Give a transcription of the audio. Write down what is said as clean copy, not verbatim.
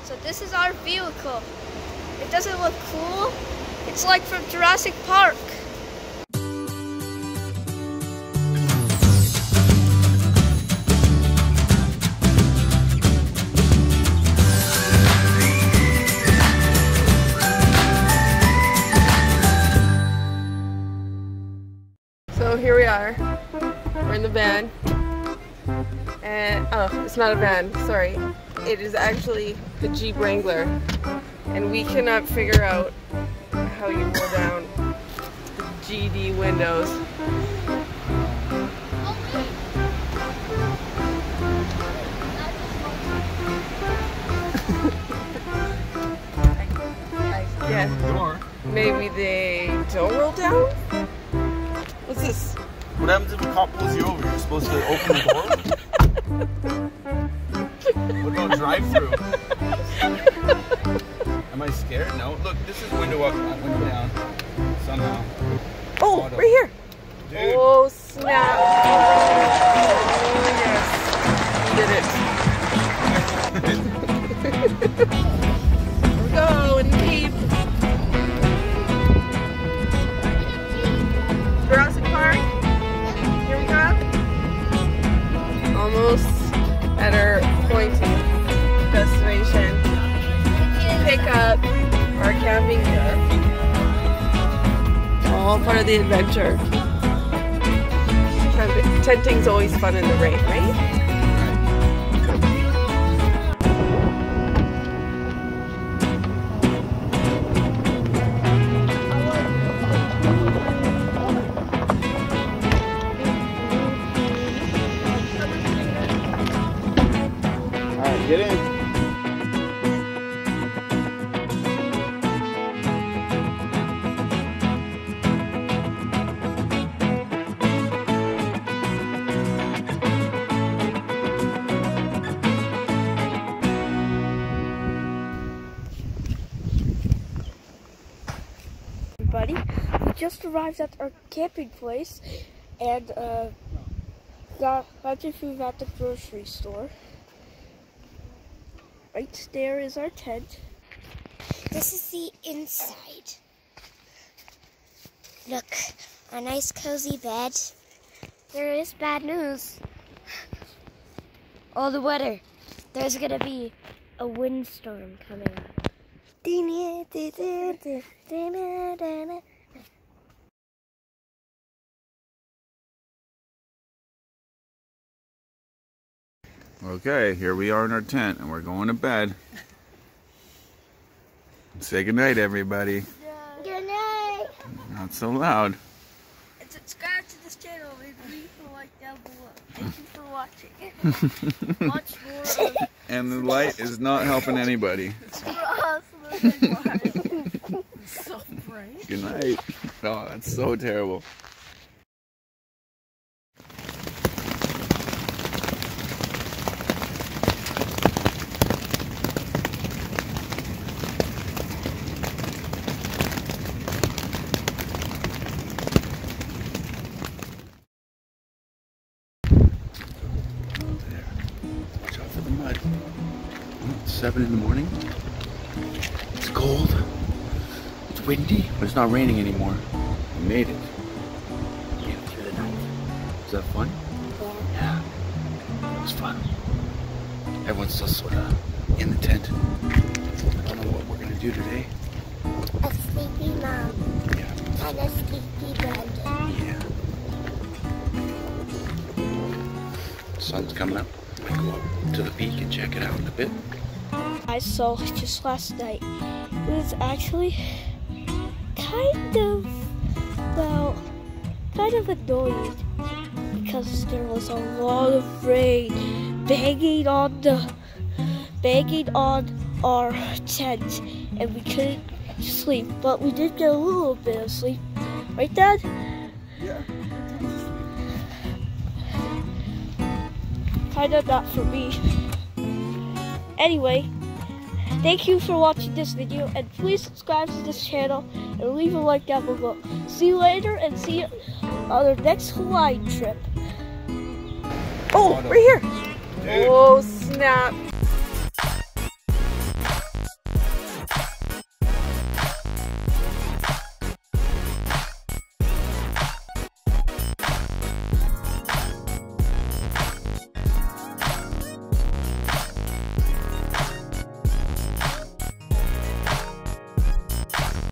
So this is our vehicle. It doesn't look cool. It's like from Jurassic Park. So here we are. We're in the van. And oh, it's not a van, sorry. It is actually the Jeep Wrangler. And we cannot figure out how you roll down the GD windows. I guess maybe they don't roll down? What's this? What happens if a cop pulls you over? You're supposed to open the door? What about drive-through? Am I scared? No. Look, this is window up, window down. Somehow. Oh, right here. Dude. Oh, snap. Oh, yes. Did it. Here we go in the Jeep. Jurassic Park. Here we go. Almost at our appointed destination. Pick up our camping gear. All part of the adventure. Tenting's always fun in the rain, right? Alright, get in. Everybody, we just arrived at our camping place and got some food at the grocery store. Right there is our tent. This is the inside. Look, our nice cozy bed. There is bad news. All the weather. There's gonna be a windstorm coming up. Okay, here we are in our tent and we're going to bed. Say goodnight, everybody. Good night. Not so loud. And subscribe to this channel and leave a like down below. Thank you for watching. Watch more of And the light is not helping anybody. It's so bright. Good night. Oh, that's so terrible. Watch out for the mud. It's 7 in the morning. It's cold. It's windy, but it's not raining anymore. We made it. We made it through the night. Was that fun? Yeah. It was fun. Everyone's still sort of in the tent. I don't know what we're going to do today. A sleepy mom. Yeah. And a sleepy Brandon. Yeah. The sun's coming up. Might go up to the peak and check it out in a bit. I saw just last night. It was actually kind of annoying because there was a lot of rain banging on our tent and we couldn't sleep, but we did get a little bit of sleep. Right, Dad? Yeah. Kind of not for me. Anyway, thank you for watching this video and please subscribe to this channel and leave a like down below. See you later and see you on our next Hawaii trip. Oh, right here. Dude. Oh, snap.